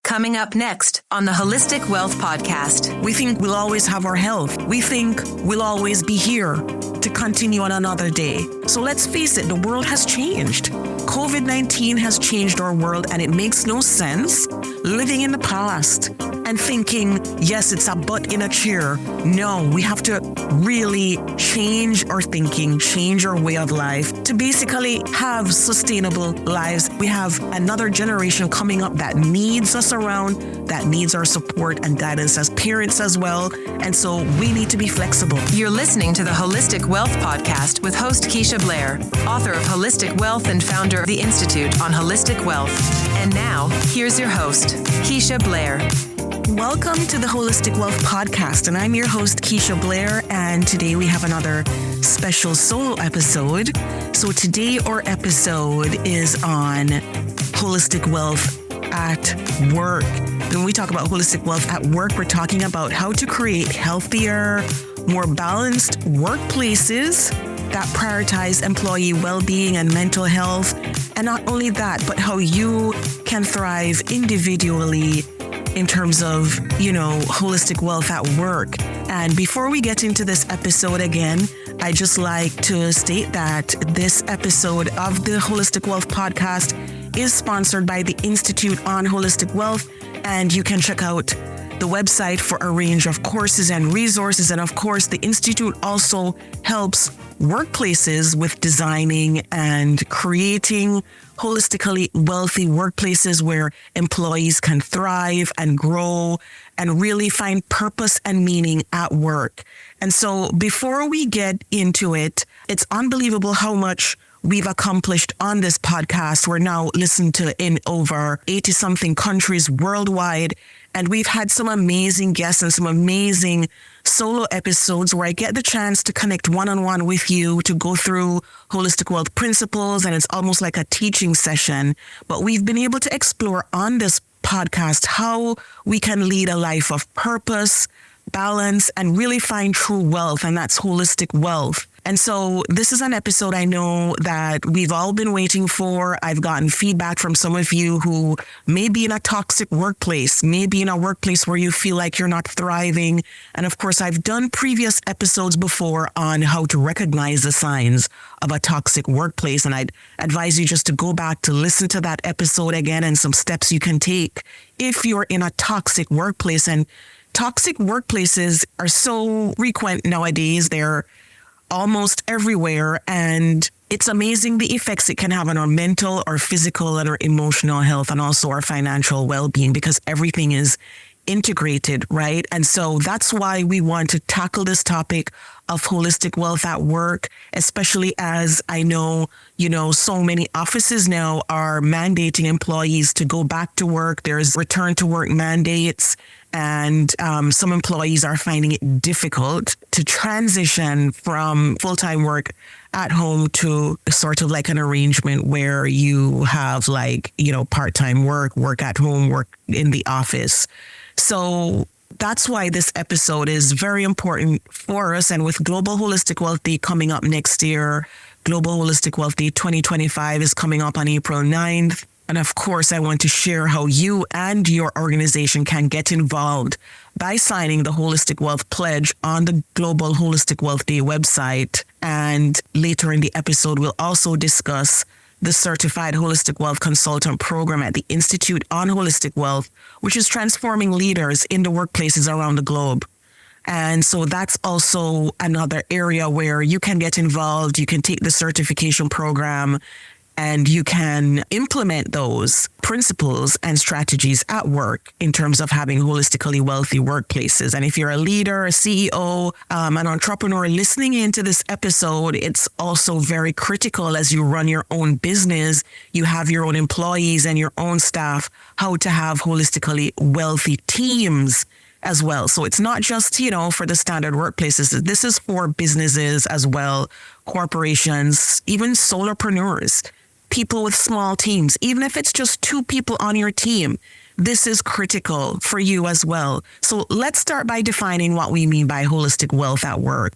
Coming up next on the Holistic Wealth Podcast. We think we'll always have our health. We think we'll always be here to continue on another day. So let's face it, the world has changed. COVID-19 has changed our world, and it makes no sense living in the past and thinking, yes, it's a butt in a chair. No, we have to really change our thinking, change our way of life to basically have sustainable lives. We have another generation coming up that needs us around, that needs our support and guidance as parents as well. And so we need to be flexible. You're listening to the Holistic Wealth Podcast with host Keisha Blair, author of Holistic Wealth and founder of the Institute on Holistic Wealth. And now, here's your host, Keisha Blair. Welcome to the Holistic Wealth Podcast, and I'm your host, Keisha Blair, and today we have another special solo episode. So today our episode is on holistic wealth at work. When we talk about holistic wealth at work, we're talking about how to create healthier, more balanced workplaces that prioritize employee well-being and mental health. And not only that, but how you can thrive individually in terms of, holistic wealth at work. And before we get into this episode again, I just like to state that this episode of the Holistic Wealth Podcast is sponsored by the Institute on Holistic Wealth, and you can check out the website for a range of courses and resources. And of course, the Institute also helps workplaces with designing and creating holistically wealthy workplaces where employees can thrive and grow and really find purpose and meaning at work. And so before we get into it, it's unbelievable how much we've accomplished on this podcast. We're now listened to in over 80-something countries worldwide. And we've had some amazing guests and some amazing solo episodes where I get the chance to connect one-on-one with you to go through holistic wealth principles. And it's almost like a teaching session. But we've been able to explore on this podcast how we can lead a life of purpose, balance, and really find true wealth. And that's holistic wealth. And so this is an episode I know that we've all been waiting for. I've gotten feedback from some of you who may be in a toxic workplace, maybe in a workplace where you feel like you're not thriving. And of course, I've done previous episodes before on how to recognize the signs of a toxic workplace. And I'd advise you just to go back to listen to that episode again and some steps you can take if you're in a toxic workplace. And toxic workplaces are so frequent nowadays. They're almost everywhere. And it's amazing the effects it can have on our mental, our physical, and our emotional health, and also our financial well-being, because everything is integrated, right? And so that's why we want to tackle this topic of holistic wealth at work, especially as I know, so many offices now are mandating employees to go back to work. There's return to work mandates. And some employees are finding it difficult to transition from full-time work at home to sort of like an arrangement where you have part-time work at home, work in the office. So that's why this episode is very important for us. And with Global Holistic Wealth Day coming up next year, Global Holistic Wealth Day 2025 is coming up on April 9th. And of course, I want to share how you and your organization can get involved by signing the Holistic Wealth Pledge on the Global Holistic Wealth Day website. And later in the episode, we'll also discuss the Certified Holistic Wealth Consultant Program at the Institute on Holistic Wealth, which is transforming leaders in the workplaces around the globe. And so that's also another area where you can get involved. You can take the certification program and you can implement those principles and strategies at work in terms of having holistically wealthy workplaces. And if you're a leader, a CEO, an entrepreneur listening into this episode, it's also very critical as you run your own business, you have your own employees and your own staff, how to have holistically wealthy teams as well. So it's not just, for the standard workplaces. This is for businesses as well, corporations, even solopreneurs. People with small teams, even if it's just 2 people on your team, this is critical for you as well. So let's start by defining what we mean by holistic wealth at work.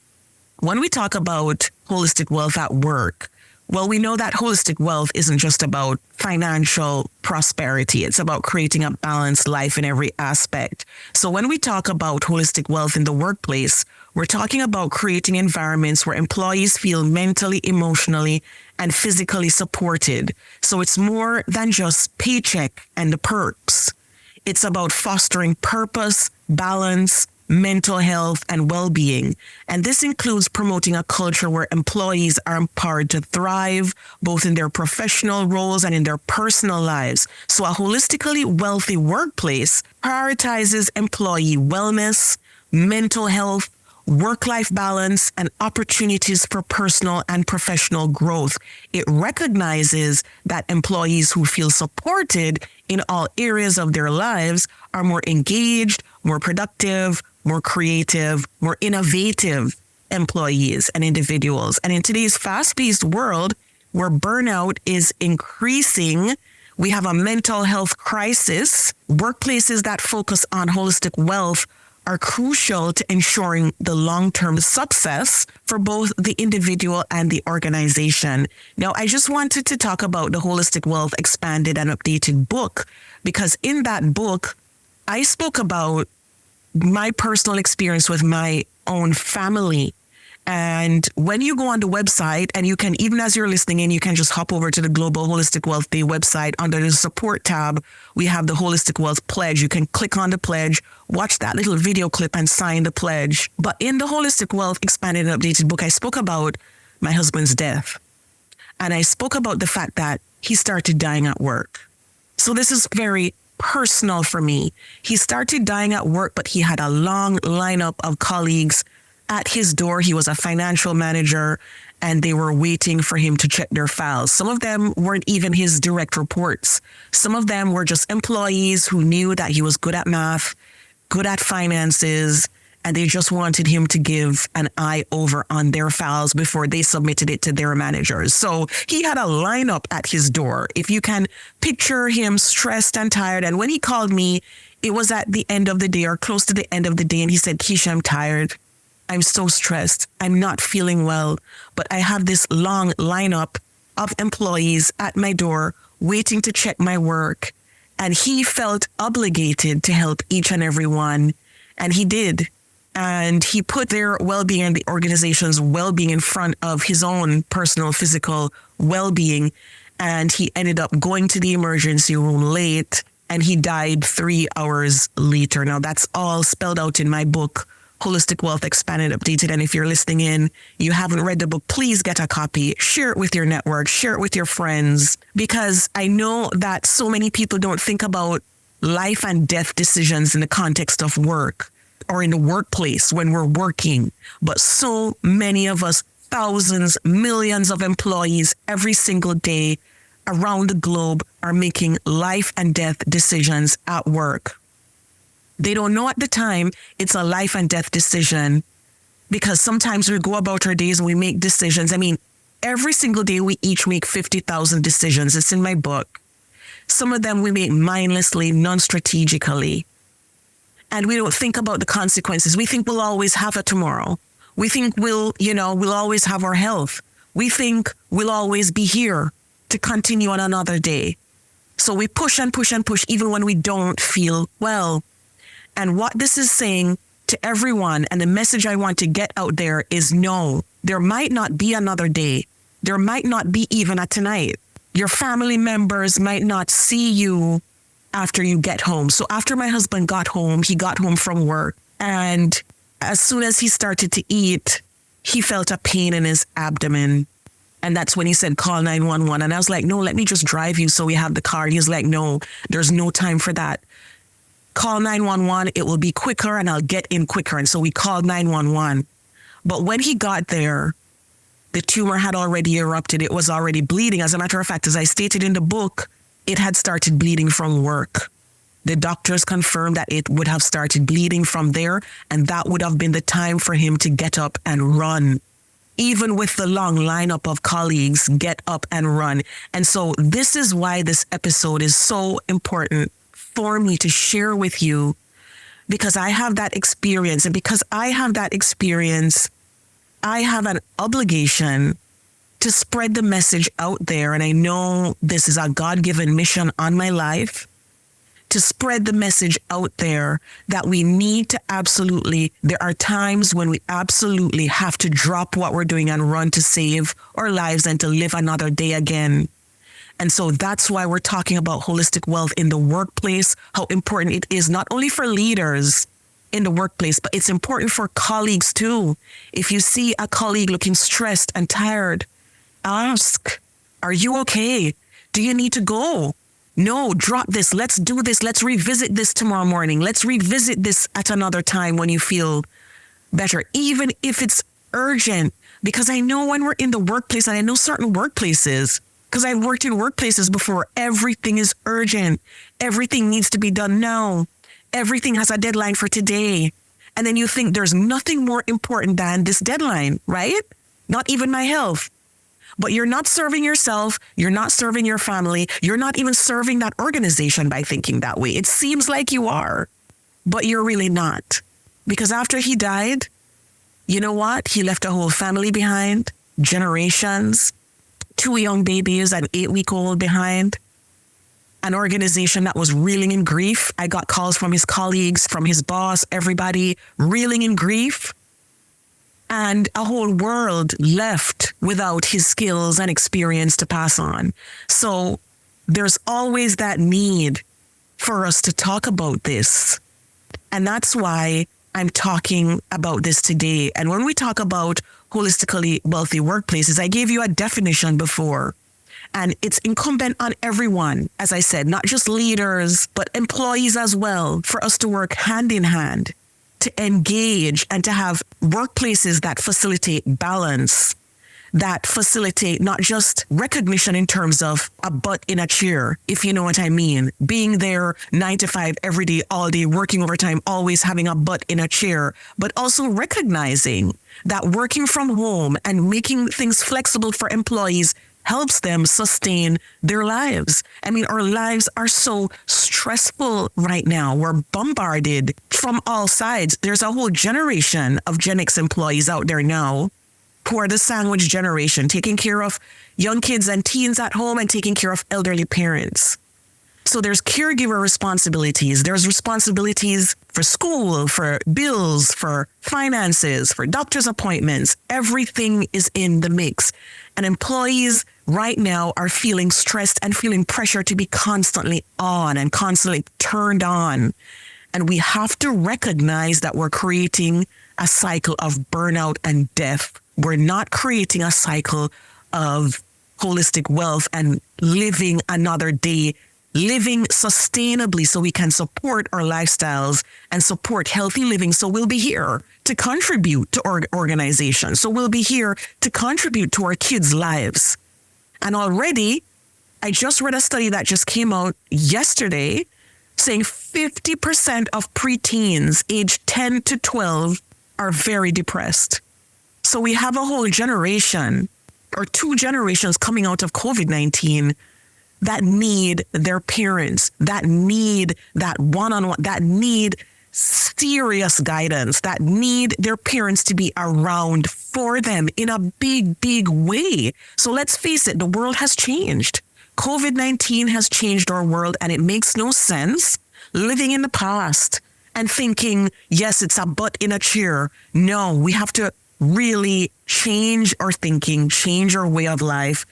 When we talk about holistic wealth at work, Well, we know that holistic wealth isn't just about financial prosperity. It's about creating a balanced life in every aspect. So when we talk about holistic wealth in the workplace, we're talking about creating environments where employees feel mentally, emotionally, and physically supported. So it's more than just paycheck and the perks. It's about fostering purpose, balance, mental health, and well-being. And this includes promoting a culture where employees are empowered to thrive, both in their professional roles and in their personal lives. So a holistically wealthy workplace prioritizes employee wellness, mental health, work-life balance, and opportunities for personal and professional growth. It recognizes that employees who feel supported in all areas of their lives are more engaged, more productive, more creative, more innovative employees and individuals. And in today's fast-paced world where burnout is increasing, we have a mental health crisis. Workplaces that focus on holistic wealth are crucial to ensuring the long-term success for both the individual and the organization. Now, I just wanted to talk about the Holistic Wealth Expanded and Updated book, because in that book, I spoke about my personal experience with my own family. And when you go on the website, and you can, even as you're listening in, you can just hop over to the Global Holistic Wealth Day website. Under the support tab, we have the Holistic Wealth Pledge. You can click on the pledge, watch that little video clip, and sign the pledge. But in the Holistic Wealth Expanded and Updated book, I spoke about my husband's death. And I spoke about the fact that he started dying at work. So this is very personal for me. He started dying at work, but he had a long lineup of colleagues at his door. He was a financial manager, and they were waiting for him to check their files. Some of them weren't even his direct reports. Some of them were just employees who knew that he was good at math, good at finances, and they just wanted him to give an eye over on their files before they submitted it to their managers. So he had a lineup at his door. If you can picture him stressed and tired. And when he called me, it was at the end of the day or close to the end of the day. And he said, "Keisha, I'm tired. I'm so stressed. I'm not feeling well, but I have this long lineup of employees at my door waiting to check my work." And he felt obligated to help each and every one. And he did. And he put their well-being and the organization's well-being in front of his own personal physical well-being. And he ended up going to the emergency room late, and he died 3 hours later. Now, that's all spelled out in my book, Holistic Wealth Expanded, Updated. And if you're listening in, you haven't read the book, please get a copy, share it with your network, share it with your friends, because I know that so many people don't think about life and death decisions in the context of work or in the workplace when we're working. But so many of us, thousands, millions of employees every single day around the globe are making life and death decisions at work. They don't know at the time it's a life and death decision, because sometimes we go about our days and we make decisions. I mean, every single day we each make 50,000 decisions. It's in my book. Some of them we make mindlessly, non-strategically. And we don't think about the consequences. We think we'll always have a tomorrow. We think we'll always have our health. We think we'll always be here to continue on another day. So we push and push and push even when we don't feel well. And what this is saying to everyone, and the message I want to get out there is, no, there might not be another day. There might not be even a tonight. Your family members might not see you after you get home. So after my husband got home, he got home from work, and as soon as he started to eat, he felt a pain in his abdomen. And that's when he said, "Call 911. And I was like, "No, let me just drive you so we have the car." And he's like, "No, there's no time for that. Call 911. It will be quicker and I'll get in quicker." And so we called 911. But when he got there, the tumor had already erupted. It was already bleeding. As a matter of fact, as I stated in the book, it had started bleeding from work. The doctors confirmed that it would have started bleeding from there, and that would have been the time for him to get up and run. Even with the long lineup of colleagues, get up and run. And so this is why this episode is so important for me to share with you, because I have that experience. And because I have that experience, I have an obligation to spread the message out there. And I know this is a God-given mission on my life, to spread the message out there that we need to there are times when we absolutely have to drop what we're doing and run to save our lives and to live another day again. And so that's why we're talking about holistic wealth in the workplace, how important it is not only for leaders in the workplace, but it's important for colleagues too. If you see a colleague looking stressed and tired, ask, are you okay? Do you need to go? No, drop this. Let's do this. Let's revisit this tomorrow morning. Let's revisit this at another time when you feel better, even if it's urgent. Because I know when we're in the workplace, and I know certain workplaces, because I've worked in workplaces before, everything is urgent. Everything needs to be done now. Everything has a deadline for today. And then you think there's nothing more important than this deadline, right? Not even my health. But you're not serving yourself, you're not serving your family, you're not even serving that organization by thinking that way. It seems like you are, but you're really not. Because after he died, you know what? He left a whole family behind, generations, 2 young babies, an 8-week-old behind, an organization that was reeling in grief. I got calls from his colleagues, from his boss, everybody reeling in grief. And a whole world left without his skills and experience to pass on. So there's always that need for us to talk about this. And that's why I'm talking about this today. And when we talk about holistically wealthy workplaces, I gave you a definition before. And it's incumbent on everyone, as I said, not just leaders, but employees as well, for us to work hand in hand, to engage and to have workplaces that facilitate balance, that facilitate not just recognition in terms of a butt in a chair, if you know what I mean, being there 9 to 5 every day, all day, working overtime, always having a butt in a chair, but also recognizing that working from home and making things flexible for employees helps them sustain their lives. I mean, our lives are so stressful right now. We're bombarded from all sides. There's a whole generation of Gen X employees out there now who are the sandwich generation, taking care of young kids and teens at home and taking care of elderly parents. So there's caregiver responsibilities. There's responsibilities for school, for bills, for finances, for doctor's appointments. Everything is in the mix. And employees right now are feeling stressed and feeling pressure to be constantly on and constantly turned on. And we have to recognize that we're creating a cycle of burnout and death. We're not creating a cycle of holistic wealth and living another day, living sustainably so we can support our lifestyles and support healthy living. So we'll be here to contribute to our organization. So we'll be here to contribute to our kids' lives. And already, I just read a study that just came out yesterday saying 50% of preteens aged 10 to 12 are very depressed. So we have a whole generation or 2 generations coming out of COVID-19 that need their parents, that need that one-on-one, that need serious guidance, that need their parents to be around for them in a big, big way. So let's face it, the world has changed. COVID-19 has changed our world, and it makes no sense living in the past and thinking, yes, it's a butt in a chair. No, we have to really change our thinking, change our way of life,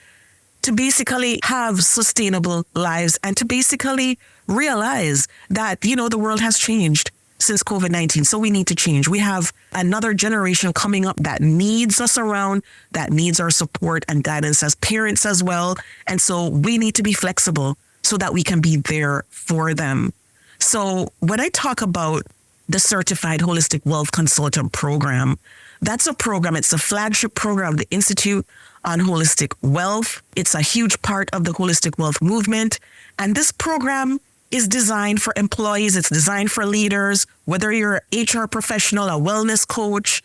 to basically have sustainable lives and to basically realize that, the world has changed since COVID-19. So we need to change. We have another generation coming up that needs us around, that needs our support and guidance as parents as well. And so we need to be flexible so that we can be there for them. So when I talk about the Certified Holistic Wealth Consultant Program, that's a program. It's a flagship program of the Institute on Holistic Wealth. It's a huge part of the holistic wealth movement. And this program is designed for employees. It's designed for leaders, whether you're an HR professional, a wellness coach,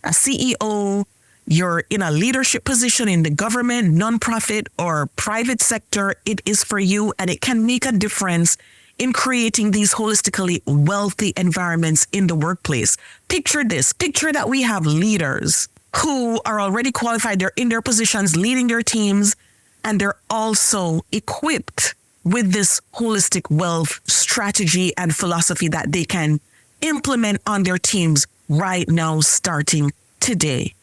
a CEO, you're in a leadership position in the government, nonprofit, or private sector, it is for you, and it can make a difference in creating these holistically wealthy environments in the workplace. Picture this. Picture that we have leaders who are already qualified. They're in their positions, leading their teams, and they're also equipped with this holistic wealth strategy and philosophy that they can implement on their teams right now, starting today.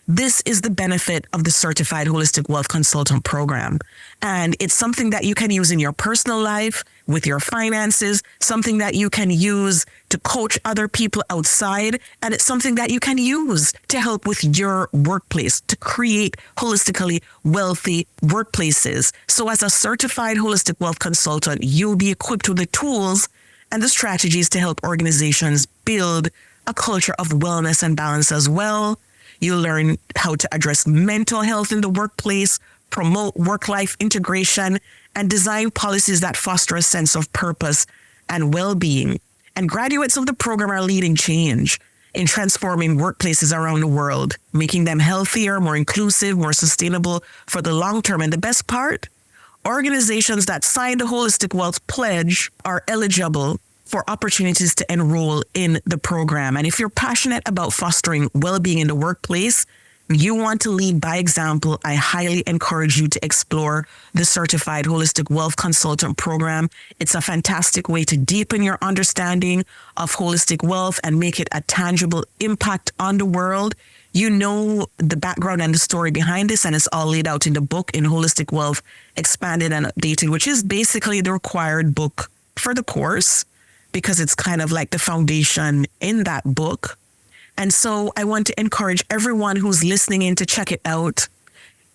This is the benefit of the Certified Holistic Wealth Consultant program. And it's something that you can use in your personal life, with your finances, something that you can use to coach other people outside. And it's something that you can use to help with your workplace, to create holistically wealthy workplaces. So as a certified holistic wealth consultant, you'll be equipped with the tools and the strategies to help organizations build a culture of wellness and balance as well. You'll learn how to address mental health in the workplace, promote work-life integration, and design policies that foster a sense of purpose and well-being. And graduates of the program are leading change in transforming workplaces around the world, making them healthier, more inclusive, more sustainable for the long term. And the best part, organizations that sign the Holistic Wealth Pledge are eligible for opportunities to enroll in the program. And if you're passionate about fostering well-being in the workplace, you want to lead by example, I highly encourage you to explore the Certified Holistic Wealth Consultant program. It's a fantastic way to deepen your understanding of holistic wealth and make it a tangible impact on the world. You know the background and the story behind this, and it's all laid out in the book, in Holistic Wealth Expanded and Updated, which is basically the required book for the course, because it's kind of like the foundation in that book. And so I want to encourage everyone who's listening in to check it out.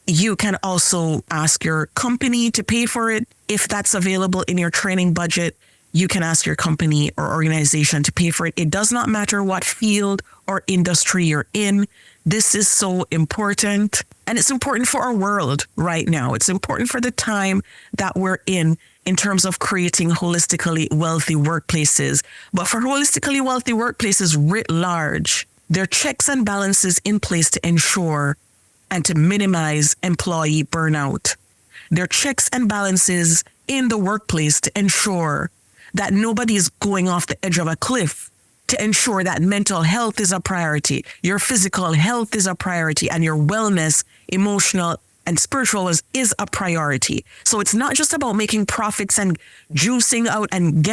You can also ask your company to pay for it. If that's available in your training budget, you can ask your company or organization to pay for it. It does not matter what field or industry you're in. This is so important. And it's important for our world right now. It's important for the time that we're in terms of creating holistically wealthy workplaces. But for holistically wealthy workplaces writ large, there are checks and balances in place to ensure and to minimize employee burnout. There are checks and balances in the workplace to ensure that nobody is going off the edge of a cliff, to ensure that mental health is a priority, your physical health is a priority, and your wellness, emotional and spiritual is a priority. So it's not just about making profits and juicing out and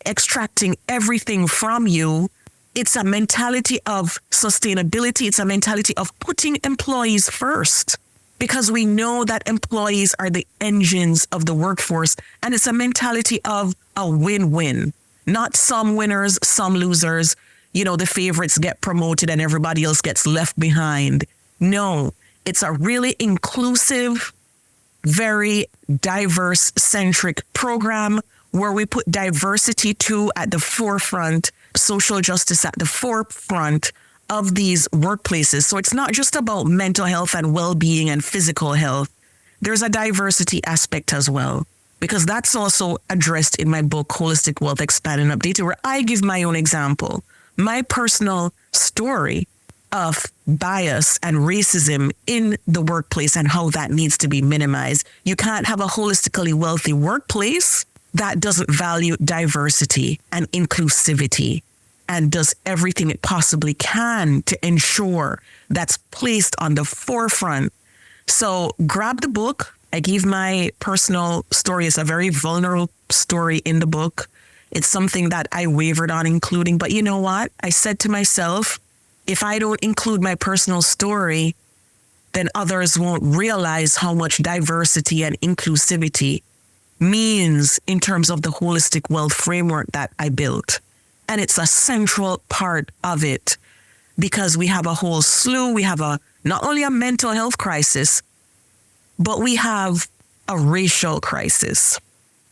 extracting everything from you. It's a mentality of sustainability. It's a mentality of putting employees first, because we know that employees are the engines of the workforce. And it's a mentality of a win-win, not some winners, some losers. You know, the favorites get promoted and everybody else gets left behind. No. It's a really inclusive, very diverse-centric program where we put diversity too at the forefront, social justice at the forefront of these workplaces. So it's not just about mental health and well-being and physical health. There's a diversity aspect as well, because that's also addressed in my book, Holistic Wealth Expanded and Updated, where I give my own example, my personal story of bias and racism in the workplace and how that needs to be minimized. You can't have a holistically wealthy workplace that doesn't value diversity and inclusivity and does everything it possibly can to ensure that's placed on the forefront. So grab the book. I give my personal story. It's a very vulnerable story in the book. It's something that I wavered on including, but you know what? I said to myself, if I don't include my personal story, then others won't realize how much diversity and inclusivity means in terms of the holistic wealth framework that I built. And it's a central part of it, because we have a whole slew. We have not only a mental health crisis, but we have a racial crisis,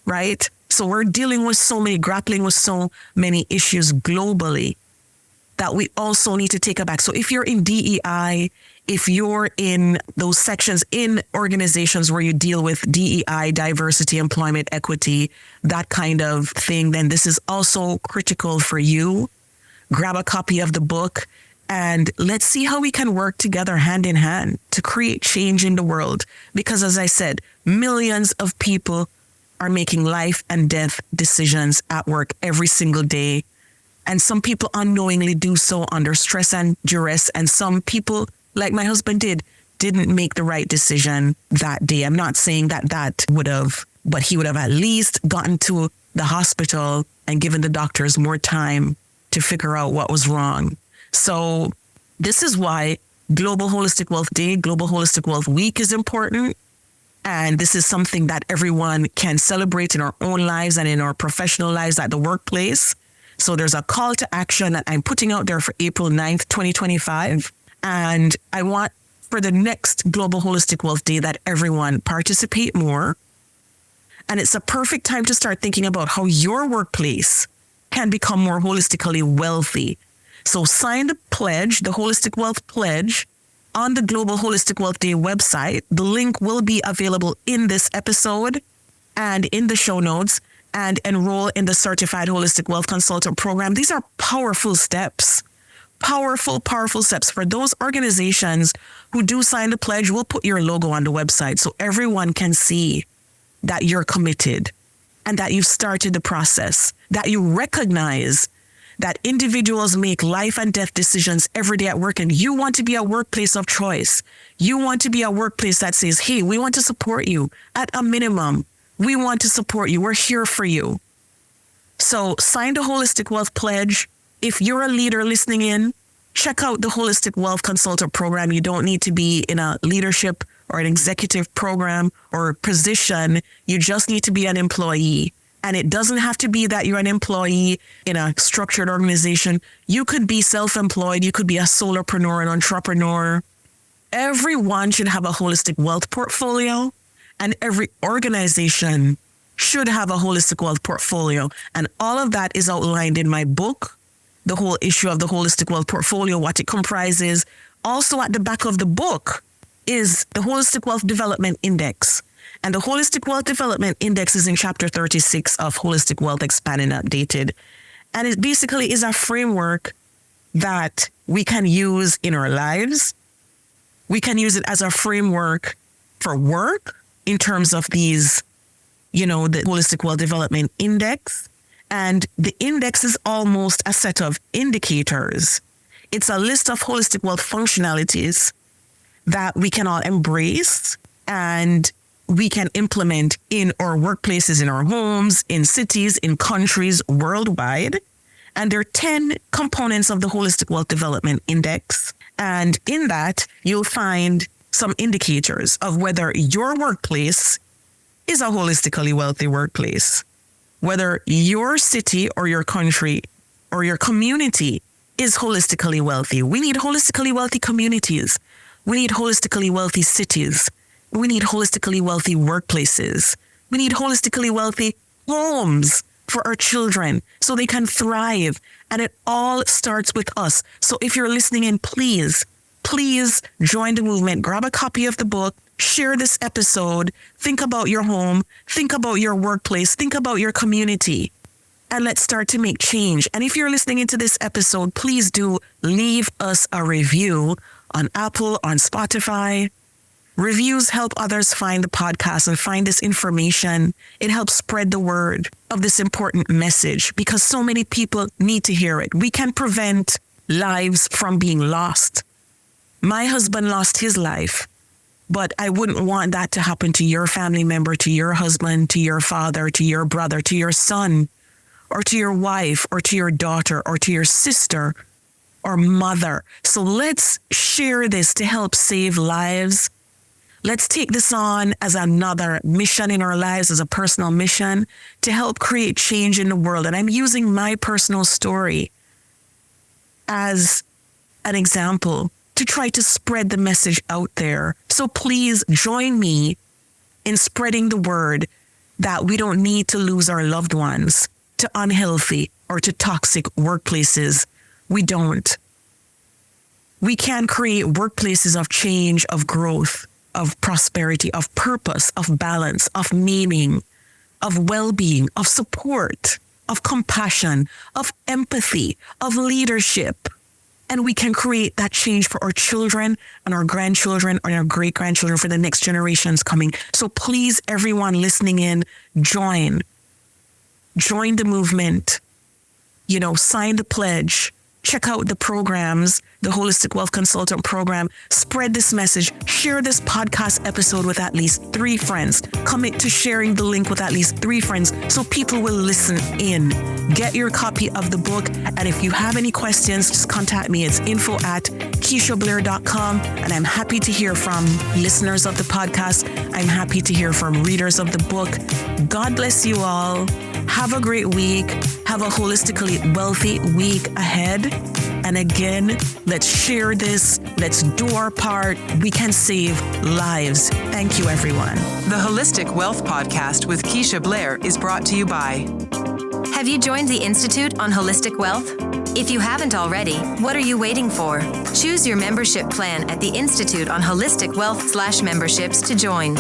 right? So we're grappling with so many issues globally that we also need to take aback. So if you're in DEI, if you're in those sections in organizations where you deal with DEI, diversity, employment, equity, that kind of thing, then this is also critical for you. Grab a copy of the book and let's see how we can work together hand in hand to create change in the world. Because as I said, millions of people are making life and death decisions at work every single day. And some people unknowingly do so under stress and duress. And some people like my husband didn't make the right decision that day. I'm not saying that would have, but he would have at least gotten to the hospital and given the doctors more time to figure out what was wrong. So this is why Global Holistic Wealth Day, Global Holistic Wealth Week is important. And this is something that everyone can celebrate in our own lives and in our professional lives at the workplace. So there's a call to action that I'm putting out there for April 9th, 2025. And I want for the next Global Holistic Wealth Day that everyone participate more. And it's a perfect time to start thinking about how your workplace can become more holistically wealthy. So sign the pledge, the Holistic Wealth Pledge, on the Global Holistic Wealth Day website. The link will be available in this episode and in the show notes, and enroll in the Certified Holistic Wealth Consultant Program. These are powerful steps, powerful steps. For those organizations who do sign the pledge, we'll put your logo on the website so everyone can see that you're committed and that you've started the process, that you recognize that individuals make life and death decisions every day at work, and you want to be a workplace of choice. You want to be a workplace that says, hey, we want to support you. At a minimum, we want to support you. We're here for you. So sign the Holistic Wealth Pledge. If you're a leader listening in, check out the Holistic Wealth Consultant Program. You don't need to be in a leadership or an executive program or position. You just need to be an employee. And it doesn't have to be that you're an employee in a structured organization. You could be self-employed. You could be a solopreneur, an entrepreneur. Everyone should have a holistic wealth portfolio, and every organization should have a holistic wealth portfolio. And all of that is outlined in my book, the whole issue of the holistic wealth portfolio, what it comprises. Also at the back of the book is the Holistic Wealth Development Index. And the Holistic Wealth Development Index is in chapter 36 of Holistic Wealth Expanded and Updated. And it basically is a framework that we can use in our lives. We can use it as a framework for work in terms of these, the Holistic Wealth Development Index. And the index is almost a set of indicators. It's a list of holistic wealth functionalities that we can all embrace and we can implement in our workplaces, in our homes, in cities, in countries worldwide. And there are 10 components of the Holistic Wealth Development Index. And in that, you'll find some indicators of whether your workplace is a holistically wealthy workplace, whether your city or your country or your community is holistically wealthy. We need holistically wealthy communities. We need holistically wealthy cities. We need holistically wealthy workplaces. We need holistically wealthy homes for our children so they can thrive. And it all starts with us. So if you're listening in, please join the movement. Grab a copy of the book. Share this episode. Think about your home. Think about your workplace. Think about your community. And let's start to make change. And if you're listening into this episode, please do leave us a review on Apple, on Spotify. Reviews help others find the podcast and find this information. It helps spread the word of this important message because so many people need to hear it. We can prevent lives from being lost. My husband lost his life, but I wouldn't want that to happen to your family member, to your husband, to your father, to your brother, to your son, or to your wife, or to your daughter, or to your sister or mother. So let's share this to help save lives. Let's take this on as another mission in our lives, as a personal mission to help create change in the world. And I'm using my personal story as an example to try to spread the message out there. So please join me in spreading the word that we don't need to lose our loved ones to unhealthy or to toxic workplaces. We don't. We can create workplaces of change, of growth, of prosperity, of purpose, of balance, of meaning, of well-being, of support, of compassion, of empathy, of leadership. And we can create that change for our children and our grandchildren and our great-grandchildren for the next generations coming. So please, everyone listening in, join the movement, sign the pledge, check out the programs, the Holistic Wealth Consultant Program. Spread this message. Share this podcast episode with at least 3 friends. Commit to sharing the link with at least 3 friends so people will listen in. Get your copy of the book. And if you have any questions, just contact me. It's info@KeishaBlair.com. And I'm happy to hear from listeners of the podcast. I'm happy to hear from readers of the book. God bless you all. Have a great week. Have a holistically wealthy week ahead. And again, let's share this. Let's do our part. We can save lives. Thank you, everyone. The Holistic Wealth Podcast with Keisha Blair is brought to you by... Have you joined the Institute on Holistic Wealth? If you haven't already, what are you waiting for? Choose your membership plan at the Institute on Holistic Wealth/memberships to join.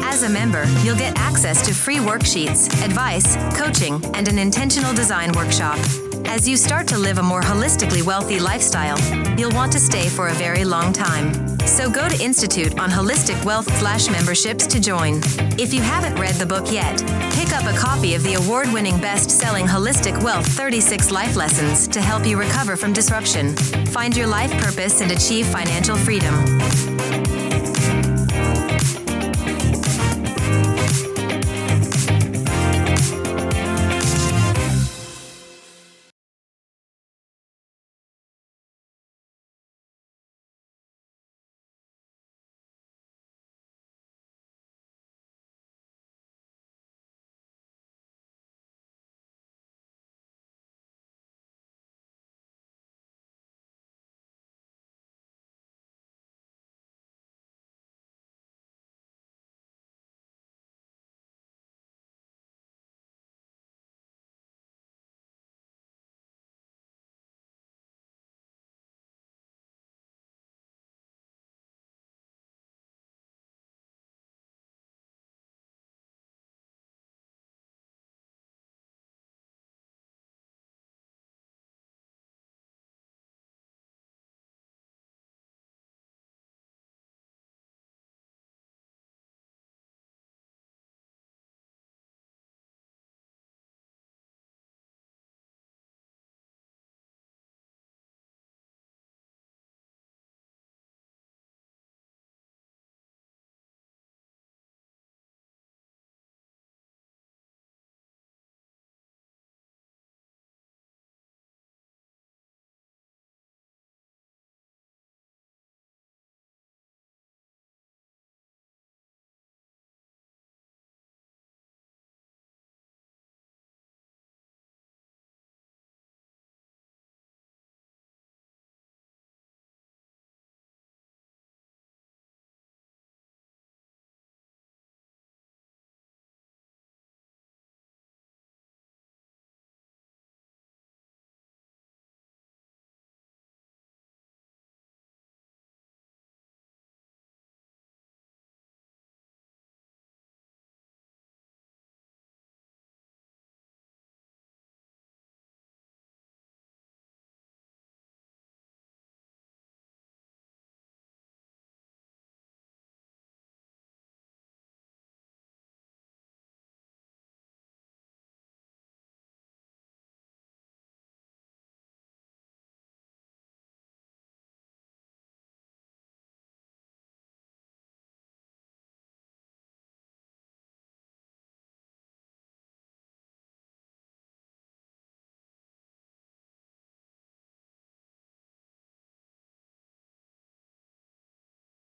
As a member, you'll get access to free worksheets, advice, coaching, and an intentional design workshop. As you start to live a more holistically wealthy lifestyle, you'll want to stay for a very long time. So go to Institute on Holistic Wealth/memberships to join. If you haven't read the book yet, pick up a copy of the award-winning best-selling Holistic Wealth 36 Life Lessons to help you recover from disruption, find your life purpose, and achieve financial freedom.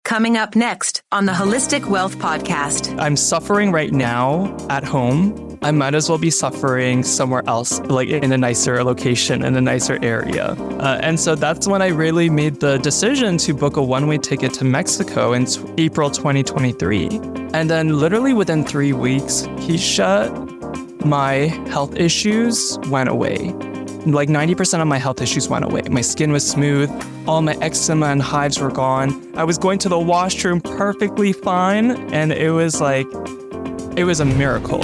Coming up next on the Holistic Wealth Podcast. I'm suffering right now at home. I might as well be suffering somewhere else, like in a nicer location, in a nicer area. And so that's when I really made the decision to book a one-way ticket to Mexico in April 2023. And then literally within 3 weeks, Keisha, my health issues went away. Like 90% of my health issues went away. My skin was smooth. All my eczema and hives were gone. I was going to the washroom perfectly fine. And it was a miracle.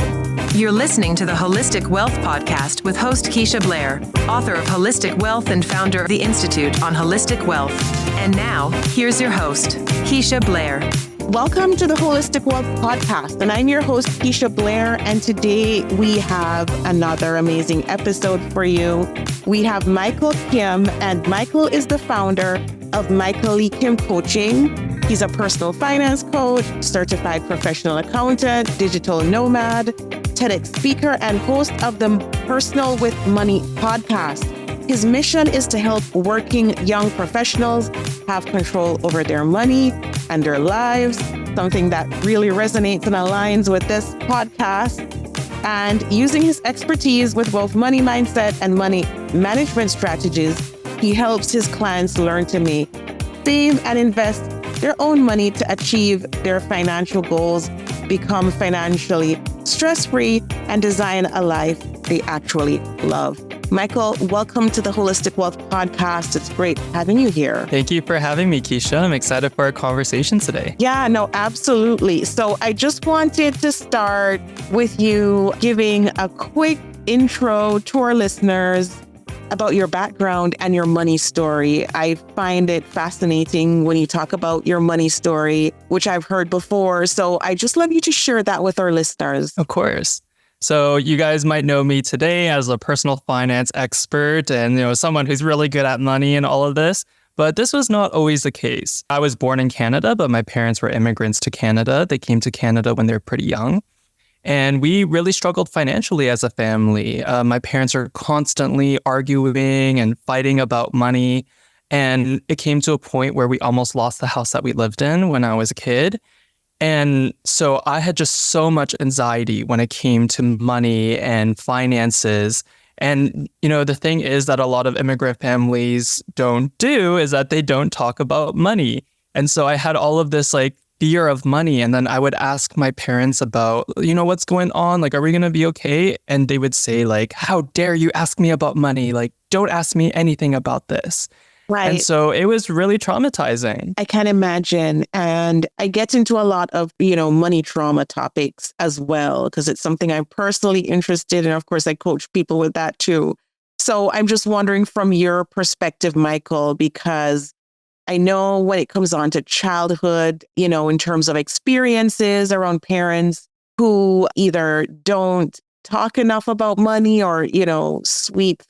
You're listening to the Holistic Wealth Podcast with host Keisha Blair, author of Holistic Wealth and founder of the Institute on Holistic Wealth. And now, here's your host, Keisha Blair. Welcome to the Holistic Wealth Podcast, and I'm your host, Keisha Blair, and today we have another amazing episode for you. We have Michael Kim, and Michael is the founder of Michael Lee Kim Coaching. He's a personal finance coach, certified professional accountant, digital nomad, TEDx speaker, and host of the Personal with Money podcast. His mission is to help working young professionals have control over their money and their lives, something that really resonates and aligns with this podcast. And using his expertise with both money mindset and money management strategies, he helps his clients learn to make, save, and invest their own money to achieve their financial goals, become financially stress-free, and design a life they actually love. Michael, welcome to the Holistic Wealth Podcast. It's great having you here. Thank you for having me, Keisha. I'm excited for our conversation today. Yeah, no, absolutely. So I just wanted to start with you giving a quick intro to our listeners about your background and your money story. I find it fascinating when you talk about your money story, which I've heard before. So I just love you to share that with our listeners. Of course. So you guys might know me today as a personal finance expert and, someone who's really good at money and all of this. But this was not always the case. I was born in Canada, but my parents were immigrants to Canada. They came to Canada when they were pretty young. And we really struggled financially as a family. My parents are constantly arguing and fighting about money. And it came to a point where we almost lost the house that we lived in when I was a kid. And so I had just so much anxiety when it came to money and finances. And, the thing is that a lot of immigrant families don't do is that they don't talk about money. And so I had all of this fear of money. And then I would ask my parents about, what's going on? Are we going to be okay? And they would say how dare you ask me about money? Don't ask me anything about this. Right. And so it was really traumatizing. I can imagine. And I get into a lot of, money trauma topics as well, because it's something I'm personally interested in. Of course, I coach people with that too. So I'm just wondering from your perspective, Michael, because I know when it comes on to childhood, in terms of experiences around parents who either don't talk enough about money or, sweet